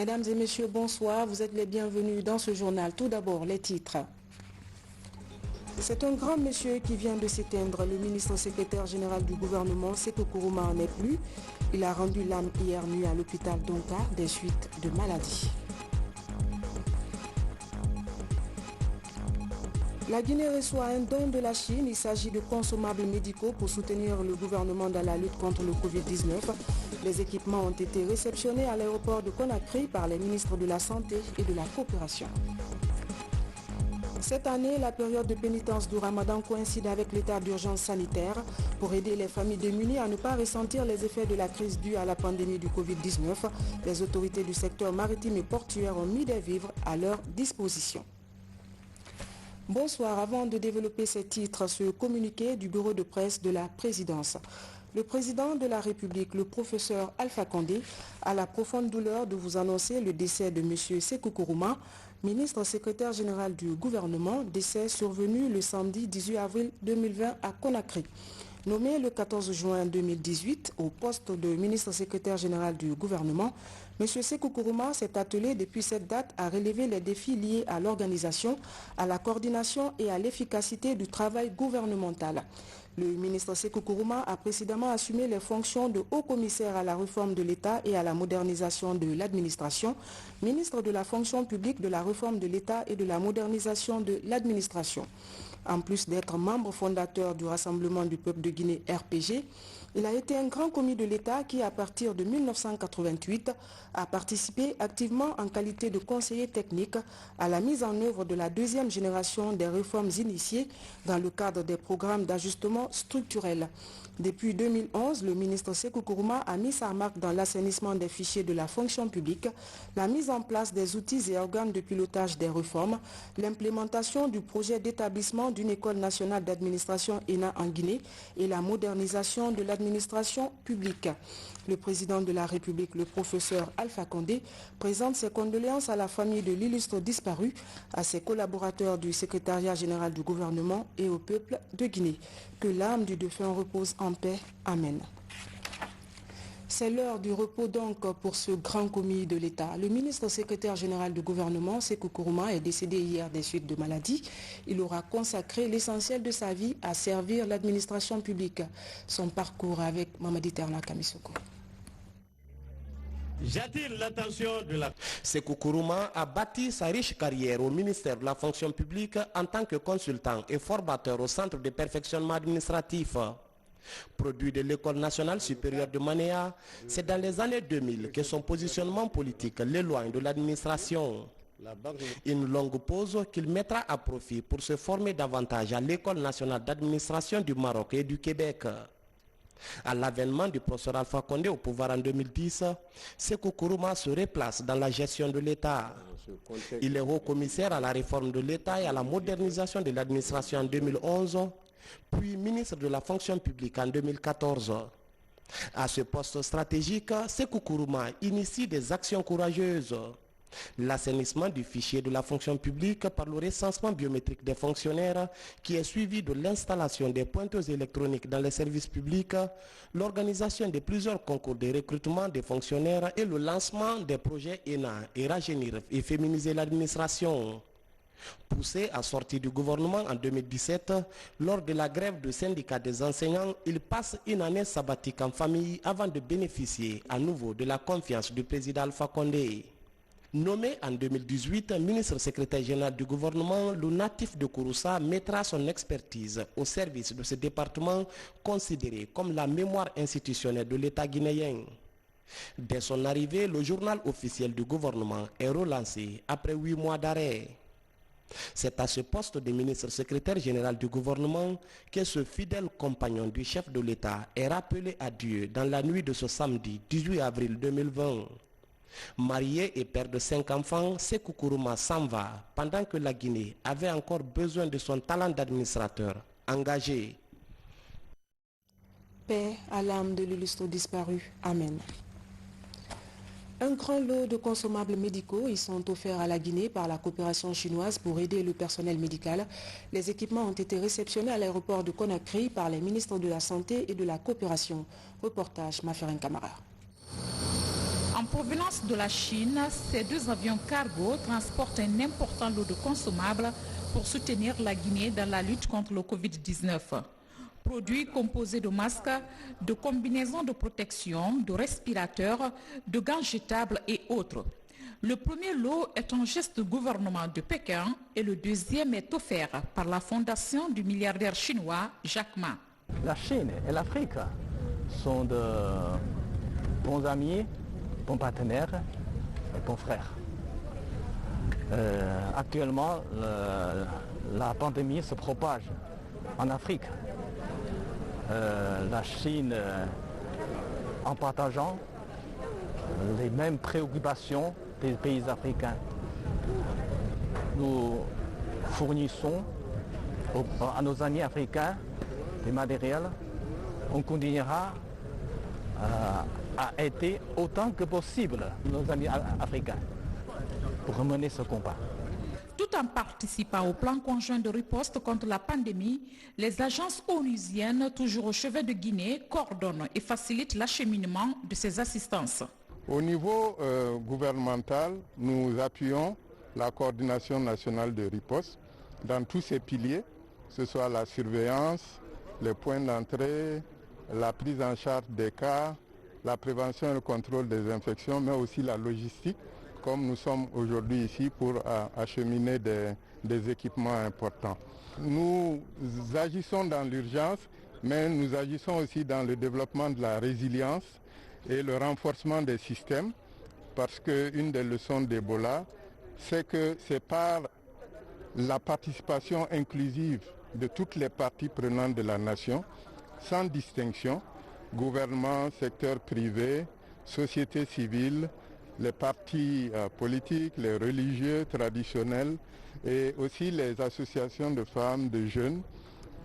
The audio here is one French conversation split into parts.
Mesdames et messieurs, bonsoir. Vous êtes les bienvenus dans ce journal. Tout d'abord, les titres. C'est un grand monsieur qui vient de s'éteindre. Le ministre secrétaire général du gouvernement, Sékou Kourouma, en est plus. Il a rendu l'âme hier nuit à l'hôpital d'Onka des suites de maladie. La Guinée reçoit un don de la Chine. Il s'agit de consommables médicaux pour soutenir le gouvernement dans la lutte contre le Covid-19. Les équipements ont été réceptionnés à l'aéroport de Conakry par les ministres de la Santé et de la Coopération. Cette année, la période de pénitence du Ramadan coïncide avec l'état d'urgence sanitaire pour aider les familles démunies à ne pas ressentir les effets de la crise due à la pandémie du Covid-19. Les autorités du secteur maritime et portuaire ont mis des vivres à leur disposition. Bonsoir. Avant de développer ces titres, ce communiqué du bureau de presse de la présidence. Le président de la République, le professeur Alpha Condé, a la profonde douleur de vous annoncer le décès de M. Sékou Kourouma, ministre secrétaire général du gouvernement, décès survenu le samedi 18 avril 2020 à Conakry. Nommé le 14 juin 2018 au poste de ministre secrétaire général du gouvernement, M. Sékou Kourouma s'est attelé depuis cette date à relever les défis liés à l'organisation, à la coordination et à l'efficacité du travail gouvernemental. Le ministre Sékou Kourouma a précédemment assumé les fonctions de haut-commissaire à la réforme de l'État et à la modernisation de l'administration, ministre de la fonction publique, de la réforme de l'État et de la modernisation de l'administration. En plus d'être membre fondateur du Rassemblement du peuple de Guinée RPG, il a été un grand commis de l'État qui, à partir de 1988, a participé activement en qualité de conseiller technique à la mise en œuvre de la deuxième génération des réformes initiées dans le cadre des programmes d'ajustement structurel. Depuis 2011, le ministre Sékou Kourouma a mis sa marque dans l'assainissement des fichiers de la fonction publique, la mise en place des outils et organes de pilotage des réformes, l'implémentation du projet d'établissement d'une école nationale d'administration ENA en Guinée et la modernisation de l'administration publique. Le président de la République, le professeur Alpha Condé, présente ses condoléances à la famille de l'illustre disparu, à ses collaborateurs du secrétariat général du gouvernement et au peuple de Guinée. Que l'âme du défunt repose en paix. Amen. C'est l'heure du repos donc pour ce grand commis de l'État. Le ministre secrétaire général du gouvernement, Sékou Kourouma, est décédé hier des suites de maladie. Il aura consacré l'essentiel de sa vie à servir l'administration publique. Son parcours avec Mamadi Terna Kamisoko. J'attire l'attention de la... Sékou Kourouma a bâti sa riche carrière au ministère de la fonction publique en tant que consultant et formateur au centre de perfectionnement administratif. Produit de l'École nationale supérieure de Manéa, c'est dans les années 2000 que son positionnement politique l'éloigne de l'administration. Une longue pause qu'il mettra à profit pour se former davantage à l'École nationale d'administration du Maroc et du Québec. À l'avènement du professeur Alpha Condé au pouvoir en 2010, Sékou Kourouma se replace dans la gestion de l'État. Il est haut-commissaire à la réforme de l'État et à la modernisation de l'administration en 2011, puis ministre de la fonction publique en 2014. À ce poste stratégique, Sékou Kourouma initie des actions courageuses. L'assainissement du fichier de la fonction publique par le recensement biométrique des fonctionnaires qui est suivi de l'installation des pointeuses électroniques dans les services publics, l'organisation de plusieurs concours de recrutement des fonctionnaires et le lancement des projets ENA et rajeunir et féminiser l'administration. Poussé à sortir du gouvernement en 2017, lors de la grève du syndicat des enseignants, il passe une année sabbatique en famille avant de bénéficier à nouveau de la confiance du président Alpha Condé. Nommé en 2018 ministre secrétaire général du gouvernement, le natif de Kouroussa mettra son expertise au service de ce département considéré comme la mémoire institutionnelle de l'État guinéen. Dès son arrivée, le journal officiel du gouvernement est relancé après 8 mois d'arrêt. C'est à ce poste de ministre secrétaire général du gouvernement que ce fidèle compagnon du chef de l'État est rappelé à Dieu dans la nuit de ce samedi 18 avril 2020. Marié et père de 5 enfants, Sékou Kourouma s'en va pendant que la Guinée avait encore besoin de son talent d'administrateur engagé. Paix à l'âme de l'illustre disparu. Amen. Un grand lot de consommables médicaux y sont offerts à la Guinée par la coopération chinoise pour aider le personnel médical. Les équipements ont été réceptionnés à l'aéroport de Conakry par les ministres de la Santé et de la Coopération. Reportage Maferen Camara. En provenance de la Chine, ces 2 avions cargo transportent un important lot de consommables pour soutenir la Guinée dans la lutte contre le Covid-19. Produits composés de masques, de combinaisons de protection, de respirateurs, de gants jetables et autres. Le premier lot est un geste du gouvernement de Pékin et le deuxième est offert par la fondation du milliardaire chinois Jack Ma. La Chine et l'Afrique sont de bons amis, bons partenaires et bons frères. Actuellement, la pandémie se propage en Afrique. La Chine, en partageant les mêmes préoccupations des pays africains, nous fournissons à nos amis africains des matériels. On continuera à aider autant que possible nos amis africains pour mener ce combat. Tout en participant au plan conjoint de riposte contre la pandémie, les agences onusiennes, toujours au chevet de Guinée, coordonnent et facilitent l'acheminement de ces assistances. Au niveau gouvernemental, nous appuyons la coordination nationale de riposte dans tous ses piliers, que ce soit la surveillance, les points d'entrée, la prise en charge des cas, la prévention et le contrôle des infections, mais aussi la logistique, comme nous sommes aujourd'hui ici pour acheminer des équipements importants. Nous agissons dans l'urgence, mais nous agissons aussi dans le développement de la résilience et le renforcement des systèmes, parce qu'une des leçons d'Ebola, c'est que c'est par la participation inclusive de toutes les parties prenantes de la nation, sans distinction, gouvernement, secteur privé, société civile, les partis politiques, les religieux traditionnels et aussi les associations de femmes, de jeunes.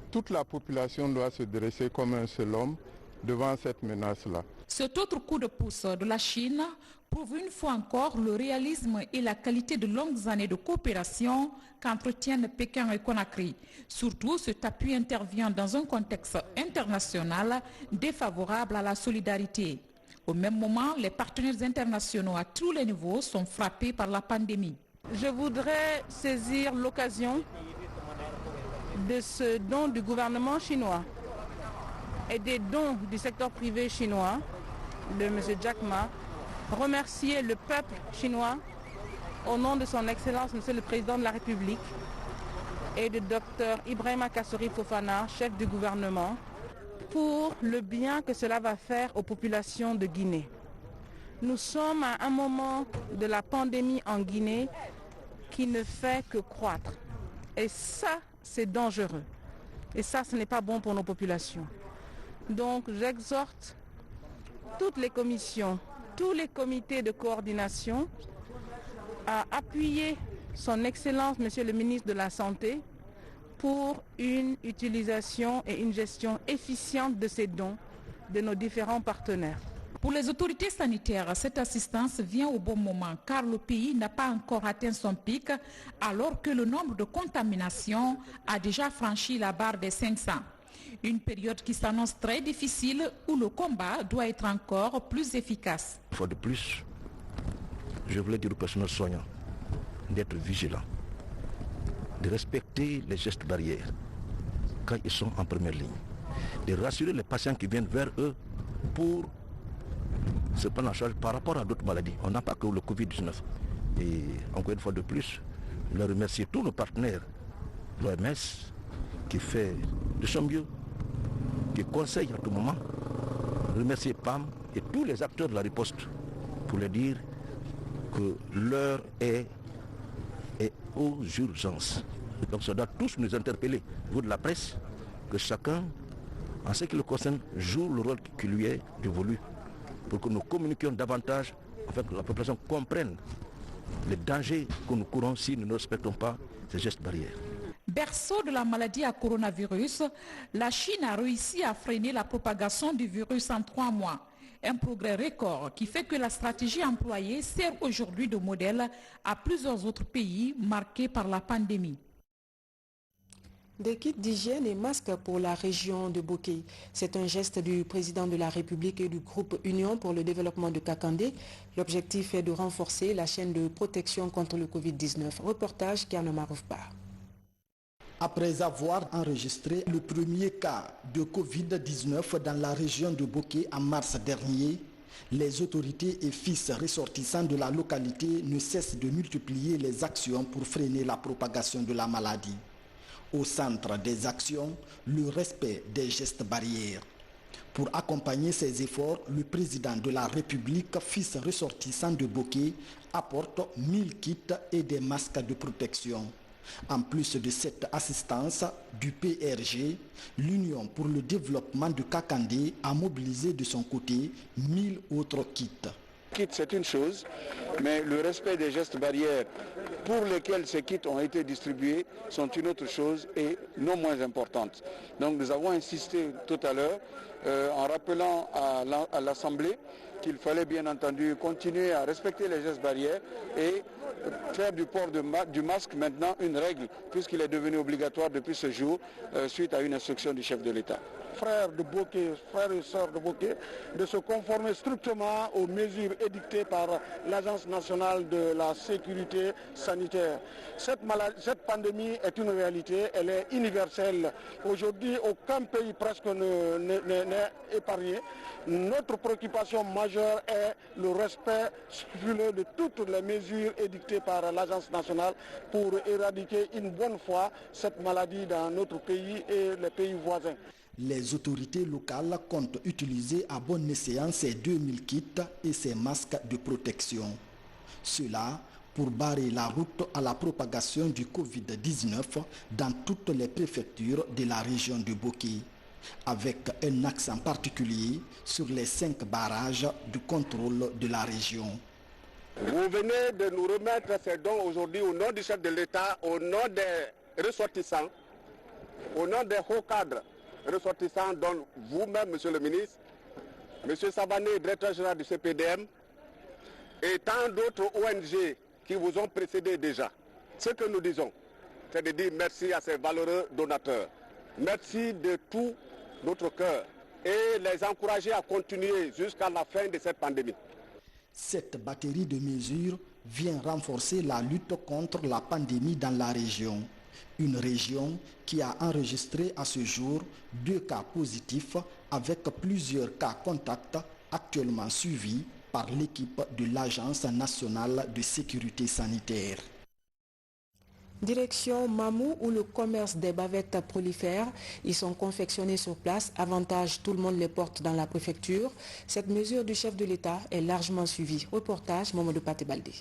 Toute la population doit se dresser comme un seul homme devant cette menace-là. Cet autre coup de pouce de la Chine prouve une fois encore le réalisme et la qualité de longues années de coopération qu'entretiennent Pékin et Conakry. Surtout, cet appui intervient dans un contexte international défavorable à la solidarité. Au même moment, les partenaires internationaux à tous les niveaux sont frappés par la pandémie. Je voudrais saisir l'occasion de ce don du gouvernement chinois et des dons du secteur privé chinois de M. Jack Ma, remercier le peuple chinois au nom de son Excellence M. le Président de la République et de Dr Ibrahima Kassori Fofana, chef du gouvernement, pour le bien que cela va faire aux populations de Guinée. Nous sommes à un moment de la pandémie en Guinée qui ne fait que croître. Et ça, c'est dangereux. Et ça, ce n'est pas bon pour nos populations. Donc, j'exhorte toutes les commissions, tous les comités de coordination à appuyer son Excellence, Monsieur le ministre de la Santé, pour une utilisation et une gestion efficiente de ces dons de nos différents partenaires. Pour les autorités sanitaires, cette assistance vient au bon moment car le pays n'a pas encore atteint son pic alors que le nombre de contaminations a déjà franchi la barre des 500. Une période qui s'annonce très difficile où le combat doit être encore plus efficace. Une fois de plus, je voulais dire aux personnels soignants d'être vigilants, de respecter les gestes barrières quand ils sont en première ligne, de rassurer les patients qui viennent vers eux pour se prendre en charge par rapport à d'autres maladies. On n'a pas que le Covid-19. Et encore une fois de plus, je voulais remercier tous nos partenaires, l'OMS, qui fait de son mieux, qui conseille à tout moment, remercier PAM et tous les acteurs de la riposte pour leur dire que l'heure est aux urgences. Donc ça doit tous nous interpeller, vous de la presse, que chacun, en ce qui le concerne, joue le rôle qui lui est dévolu pour que nous communiquions davantage afin que la population comprenne les dangers que nous courons si nous ne respectons pas ces gestes barrières. Berceau de la maladie à coronavirus, la Chine a réussi à freiner la propagation du virus en 3 mois. Un progrès record qui fait que la stratégie employée sert aujourd'hui de modèle à plusieurs autres pays marqués par la pandémie. Des kits d'hygiène et masques pour la région de Boké. C'est un geste du président de la République et du groupe Union pour le développement de Kakandé. L'objectif est de renforcer la chaîne de protection contre le Covid-19. Reportage Kiana Maroufba. Après avoir enregistré le premier cas de Covid-19 dans la région de Boké en mars dernier, les autorités et fils ressortissants de la localité ne cessent de multiplier les actions pour freiner la propagation de la maladie. Au centre des actions, le respect des gestes barrières. Pour accompagner ces efforts, le président de la République, fils ressortissant de Boké, apporte 1000 kits et des masques de protection. En plus de cette assistance du PRG, l'Union pour le développement de Kakandé a mobilisé de son côté 1000 autres kits. Kit, c'est une chose, mais le respect des gestes barrières pour lesquels ces kits ont été distribués sont une autre chose et non moins importante. Donc nous avons insisté tout à l'heure en rappelant à l'Assemblée qu'il fallait bien entendu continuer à respecter les gestes barrières et faire du port du masque maintenant une règle, puisqu'il est devenu obligatoire depuis ce jour suite à une instruction du chef de l'État. Frères de Boké, frères et sœurs de Boké, de se conformer strictement aux mesures édictées par l'Agence nationale de la sécurité sanitaire. Cette pandémie est une réalité, elle est universelle. Aujourd'hui, aucun pays presque n'est épargné. Notre préoccupation majeure est le respect scrupuleux de toutes les mesures édictées par l'Agence nationale pour éradiquer une bonne fois cette maladie dans notre pays et les pays voisins. Les autorités locales comptent utiliser à bon escient ces 2000 kits et ces masques de protection. Cela pour barrer la route à la propagation du Covid-19 dans toutes les préfectures de la région de Boké, avec un accent particulier sur les 5 barrages du contrôle de la région. Vous venez de nous remettre ces dons aujourd'hui au nom du chef de l'État, au nom des ressortissants, au nom des hauts cadres ressortissants, dont vous-même, monsieur le ministre, monsieur Savané, directeur général du CPDM, et tant d'autres ONG qui vous ont précédé déjà. Ce que nous disons, c'est de dire merci à ces valeureux donateurs. Merci de tout notre cœur et les encourager à continuer jusqu'à la fin de cette pandémie. Cette batterie de mesures vient renforcer la lutte contre la pandémie dans la région. Une région qui a enregistré à ce jour 2 cas positifs avec plusieurs cas contacts actuellement suivis par l'équipe de l'Agence nationale de sécurité sanitaire. Direction Mamou où le commerce des bavettes prolifère. Ils sont confectionnés sur place. Avantage, tout le monde les porte dans la préfecture. Cette mesure du chef de l'État est largement suivie. Reportage Mamadou Patebaldé.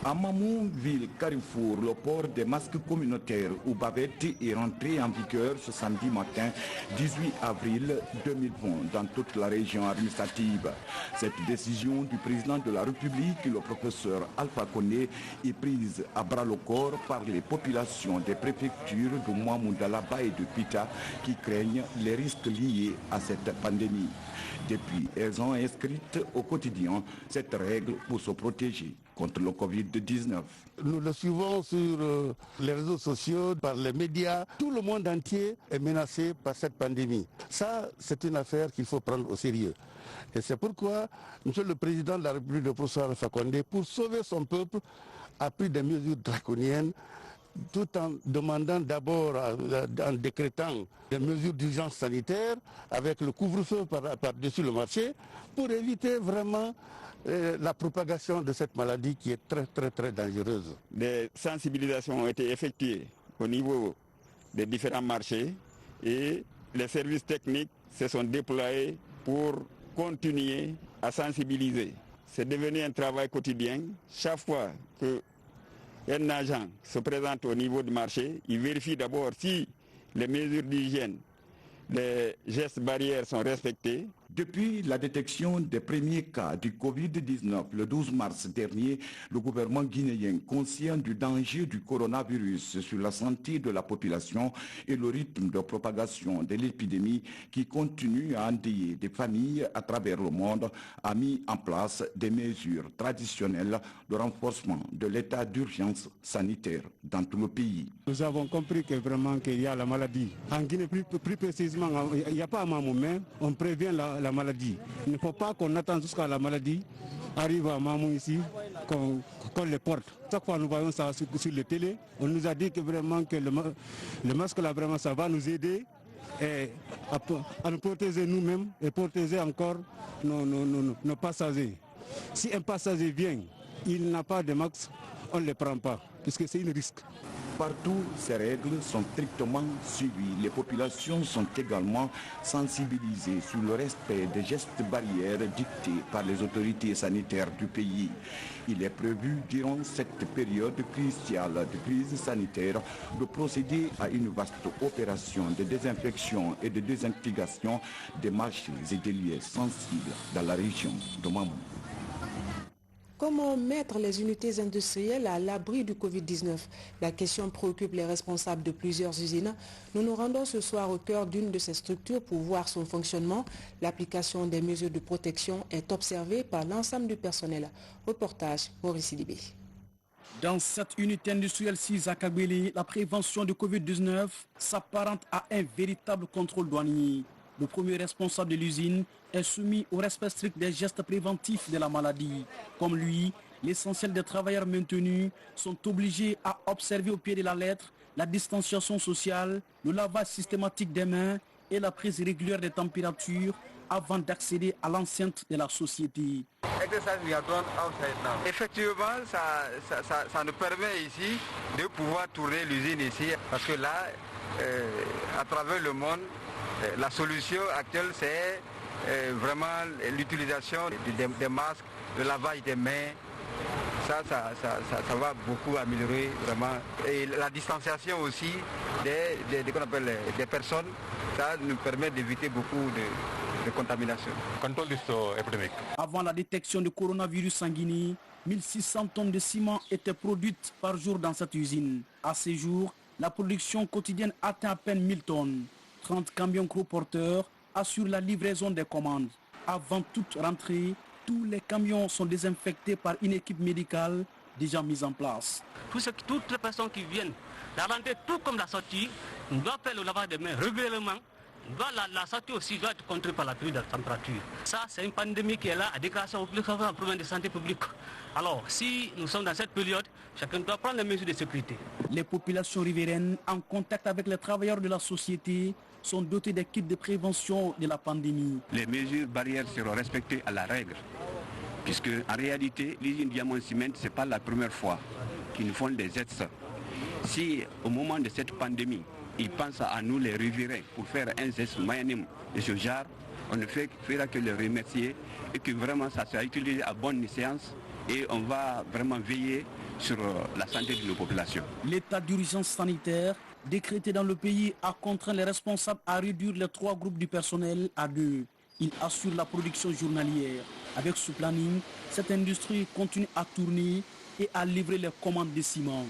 À Mamou, ville Carrefour, le port des masques communautaires ou bavettes est rentré en vigueur ce samedi matin 18 avril 2020 dans toute la région administrative. Cette décision du président de la République, le professeur Alpha Condé, est prise à bras le corps par les populations des préfectures de Mouamoudalaba et de Pita qui craignent les risques liés à cette pandémie. Depuis, elles ont inscrit au quotidien cette règle pour se protéger contre le Covid-19. Nous le suivons sur les réseaux sociaux, par les médias. Tout le monde entier est menacé par cette pandémie. Ça, c'est une affaire qu'il faut prendre au sérieux. Et c'est pourquoi Monsieur le Président de la République, le professeur Alpha Condé, pour sauver son peuple, a pris des mesures draconiennes, tout en demandant d'abord, en décrétant des mesures d'urgence sanitaire, avec le couvre-feu par-dessus le marché, pour éviter vraiment la propagation de cette maladie qui est très dangereuse. Des sensibilisations ont été effectuées au niveau des différents marchés et les services techniques se sont déployés pour continuer à sensibiliser. C'est devenu un travail quotidien. Chaque fois qu'un agent se présente au niveau du marché, il vérifie d'abord si les mesures d'hygiène, les gestes barrières sont respectés Depuis la détection des premiers cas du Covid-19 le 12 mars dernier, le gouvernement guinéen, conscient du danger du coronavirus sur la santé de la population et le rythme de propagation de l'épidémie qui continue à endeuiller des familles à travers le monde, a mis en place des mesures traditionnelles de renforcement de l'état d'urgence sanitaire dans tout le pays. Nous avons compris que vraiment qu'il y a la maladie. En Guinée, plus précisément, il n'y a pas un Mamou, mais on prévient la maladie. Il ne faut pas qu'on attende jusqu'à la maladie arrive à Mamou ici, qu'on les porte. Chaque fois nous voyons ça sur les télé, on nous a dit que vraiment que le masque là vraiment ça va nous aider et à nous protéger nous-mêmes et protéger encore nos passagers. Si un passager vient, il n'a pas de masque, on ne le prend pas, puisque c'est un risque. Partout, ces règles sont strictement suivies. Les populations sont également sensibilisées sur le respect des gestes barrières dictés par les autorités sanitaires du pays. Il est prévu, durant cette période cruciale de crise sanitaire, de procéder à une vaste opération de désinfection et de désintoxication des marchés et des lieux sensibles dans la région de Mamou. Comment mettre les unités industrielles à l'abri du Covid-19? La question préoccupe les responsables de plusieurs usines. Nous nous rendons ce soir au cœur d'une de ces structures pour voir son fonctionnement. L'application des mesures de protection est observée par l'ensemble du personnel. Reportage Maurice Sidibé. Dans cette unité industrielle 6 à Kagbeli, la prévention du Covid-19 s'apparente à un véritable contrôle douanier. Le premier responsable de l'usine est soumis au respect strict des gestes préventifs de la maladie. Comme lui, l'essentiel des travailleurs maintenus sont obligés à observer au pied de la lettre la distanciation sociale, le lavage systématique des mains et la prise régulière des températures avant d'accéder à l'enceinte de la société. Effectivement, ça nous permet ici de pouvoir tourner l'usine ici parce que là, à travers le monde, la solution actuelle, c'est vraiment l'utilisation des masques, le lavage des mains. Ça va beaucoup améliorer vraiment. Et la distanciation aussi des personnes, ça nous permet d'éviter beaucoup de contamination. Contrôle épidémique. Avant la détection du coronavirus en Guinée, 1600 tonnes de ciment étaient produites par jour dans cette usine. À ce jour, la production quotidienne atteint à peine 1000 tonnes. 30 camions gros-porteurs assurent la livraison des commandes. Avant toute rentrée, tous les camions sont désinfectés par une équipe médicale déjà mise en place. Toutes les personnes qui viennent, la rentrée, tout comme la sortie, on doit faire le lavage des mains régulièrement. La sortie aussi doit être contrôlée par la prise de la température. Ça, c'est une pandémie qui est là à déclarer au problème de santé publique. Alors, si nous sommes dans cette période, chacun doit prendre les mesures de sécurité. Les populations riveraines, en contact avec les travailleurs de la société, sont dotées des kits de prévention de la pandémie. Les mesures barrières seront respectées à la règle, puisque en réalité, l'usine Diamant Ciment, ce n'est pas la première fois qu'ils nous font des gestes. Si au moment de cette pandémie, ils pensent à nous les riverains pour faire un geste magnanime de ce genre, on ne fera que les remercier et que vraiment ça sera utilisé à bonne séance et on va vraiment veiller sur la santé de nos populations. L'état d'urgence sanitaire décrété dans le pays a contraint les responsables à réduire les 3 groupes du personnel à 2. Ils assurent la production journalière. Avec ce planning, cette industrie continue à tourner et à livrer les commandes de ciment.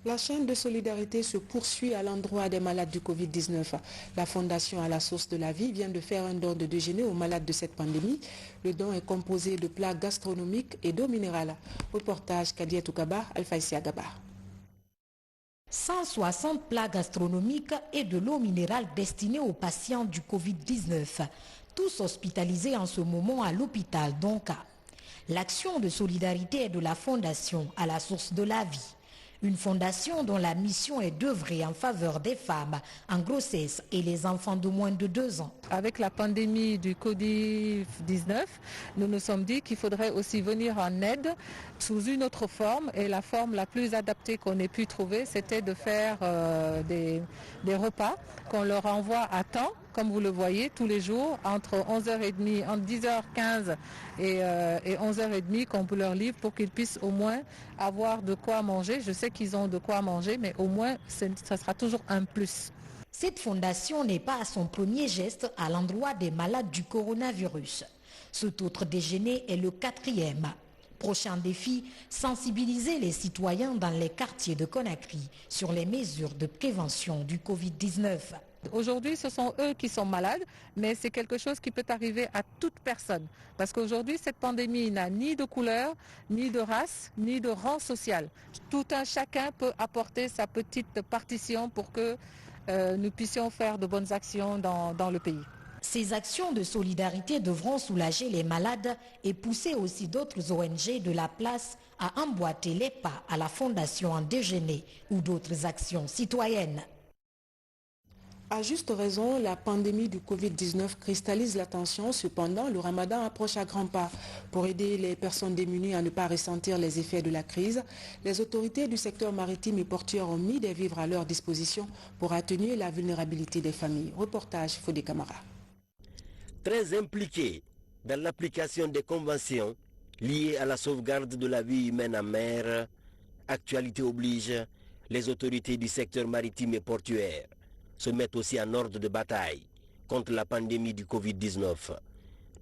La chaîne de solidarité se poursuit à l'endroit des malades du Covid-19. La Fondation à la source de la vie vient de faire un don de déjeuner aux malades de cette pandémie. Le don est composé de plats gastronomiques et d'eau minérale. Reportage Kadia Toukaba, Alfaïsia Gaba. 160 plats gastronomiques et de l'eau minérale destinée aux patients du Covid-19, tous hospitalisés en ce moment à l'hôpital d'Onka. L'action de solidarité est de la Fondation à la source de la vie. Une fondation dont la mission est d'œuvrer en faveur des femmes en grossesse et les enfants de moins de 2 ans. Avec la pandémie du Covid-19, nous nous sommes dit qu'il faudrait aussi venir en aide sous une autre forme. Et la forme la plus adaptée qu'on ait pu trouver, c'était de faire des repas qu'on leur envoie à temps, comme vous le voyez, tous les jours, entre 11h30, entre 10h15 et 11h30, qu'on peut leur livre pour qu'ils puissent au moins avoir de quoi manger. Je sais qu'ils ont de quoi manger, mais au moins, ça sera toujours un plus. Cette fondation n'est pas à son premier geste à l'endroit des malades du coronavirus. Cet autre déjeuner est le 4e. Prochain défi, sensibiliser les citoyens dans les quartiers de Conakry sur les mesures de prévention du Covid-19. Aujourd'hui, ce sont eux qui sont malades, mais c'est quelque chose qui peut arriver à toute personne. Parce qu'aujourd'hui, cette pandémie n'a ni de couleur, ni de race, ni de rang social. Tout un chacun peut apporter sa petite partition pour que nous puissions faire de bonnes actions dans le pays. Ces actions de solidarité devront soulager les malades et pousser aussi d'autres ONG de la place à emboîter les pas à la Fondation en déjeuner ou d'autres actions citoyennes. À juste raison, la pandémie du Covid-19 cristallise l'attention. Cependant, le ramadan approche à grands pas. Pour aider les personnes démunies à ne pas ressentir les effets de la crise, les autorités du secteur maritime et portuaire ont mis des vivres à leur disposition pour atténuer la vulnérabilité des familles. Reportage Fodé Camara. Très impliqués dans l'application des conventions liées à la sauvegarde de la vie humaine en mer, actualité oblige, les autorités du secteur maritime et portuaire se mettent aussi en ordre de bataille contre la pandémie du Covid-19.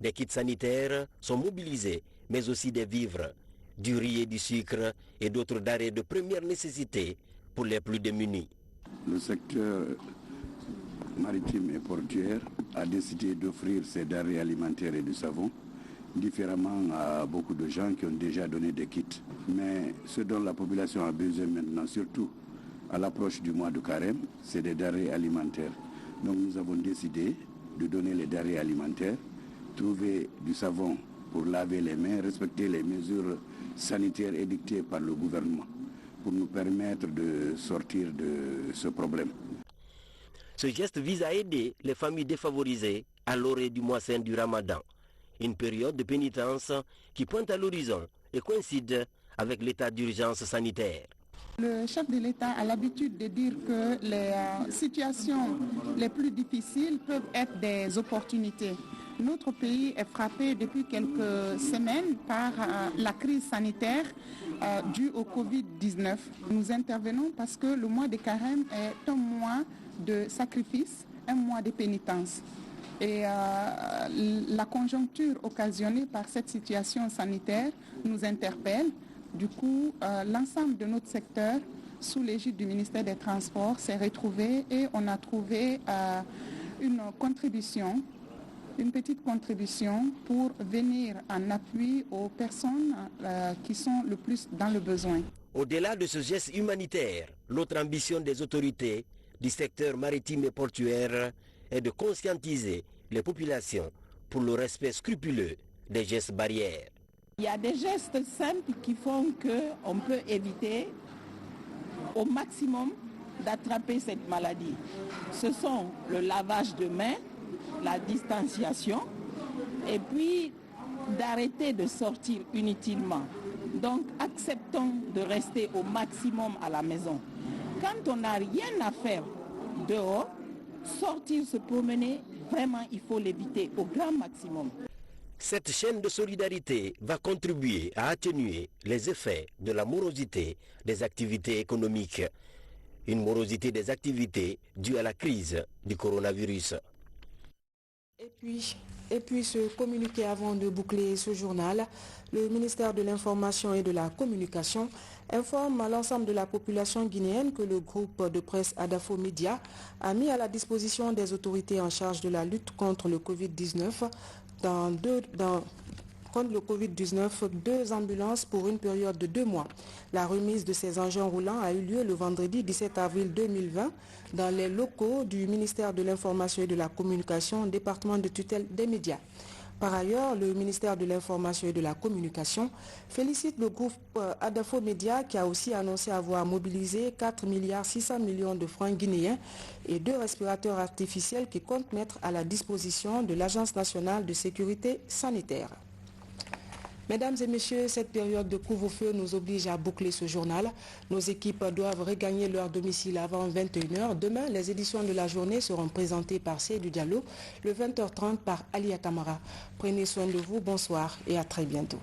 Des kits sanitaires sont mobilisés, mais aussi des vivres, du riz et du sucre et d'autres denrées de première nécessité pour les plus démunis. Le secteur maritime et portuaire a décidé d'offrir ces denrées alimentaires et du savon différemment à beaucoup de gens qui ont déjà donné des kits. Mais ce dont la population a besoin maintenant, surtout à l'approche du mois de carême, c'est des denrées alimentaires. Donc nous avons décidé de donner les denrées alimentaires, trouver du savon pour laver les mains, respecter les mesures sanitaires édictées par le gouvernement pour nous permettre de sortir de ce problème. Ce geste vise à aider les familles défavorisées à l'orée du mois saint du Ramadan, une période de pénitence qui pointe à l'horizon et coïncide avec l'état d'urgence sanitaire. Le chef de l'État a l'habitude de dire que les situations les plus difficiles peuvent être des opportunités. Notre pays est frappé depuis quelques semaines par la crise sanitaire due au Covid-19. Nous intervenons parce que le mois de carême est un mois de sacrifice, un mois de pénitence. Et la conjoncture occasionnée par cette situation sanitaire nous interpelle. Du coup, l'ensemble de notre secteur, sous l'égide du ministère des Transports, s'est retrouvé et on a trouvé une petite contribution pour venir en appui aux personnes qui sont le plus dans le besoin. Au-delà de ce geste humanitaire, l'autre ambition des autorités du secteur maritime et portuaire est de conscientiser les populations pour le respect scrupuleux des gestes barrières. Il y a des gestes simples qui font qu'on peut éviter au maximum d'attraper cette maladie. Ce sont le lavage de mains, la distanciation et puis d'arrêter de sortir inutilement. Donc acceptons de rester au maximum à la maison. Quand on n'a rien à faire dehors, sortir, se promener, vraiment il faut l'éviter au grand maximum. Cette chaîne de solidarité va contribuer à atténuer les effets de la morosité des activités économiques. Une morosité des activités due à la crise du coronavirus. Et puis ce communiqué avant de boucler ce journal, le ministère de l'Information et de la Communication informe à l'ensemble de la population guinéenne que le groupe de presse Adafo Média a mis à la disposition des autorités en charge de la lutte contre le Covid-19 contre le Covid-19 2 ambulances pour une période de 2 mois. La remise de ces engins roulants a eu lieu le vendredi 17 avril 2020 dans les locaux du ministère de l'Information et de la Communication, département de tutelle des médias. Par ailleurs, le ministère de l'Information et de la Communication félicite le groupe Adafo Média qui a aussi annoncé avoir mobilisé 4,6 milliards de francs guinéens et 2 respirateurs artificiels qui comptent mettre à la disposition de l'Agence nationale de sécurité sanitaire. Mesdames et messieurs, cette période de couvre-feu nous oblige à boucler ce journal. Nos équipes doivent regagner leur domicile avant 21h. Demain, les éditions de la journée seront présentées par Seydou Diallo, le 20h30 par Alia Kamara. Prenez soin de vous, bonsoir et à très bientôt.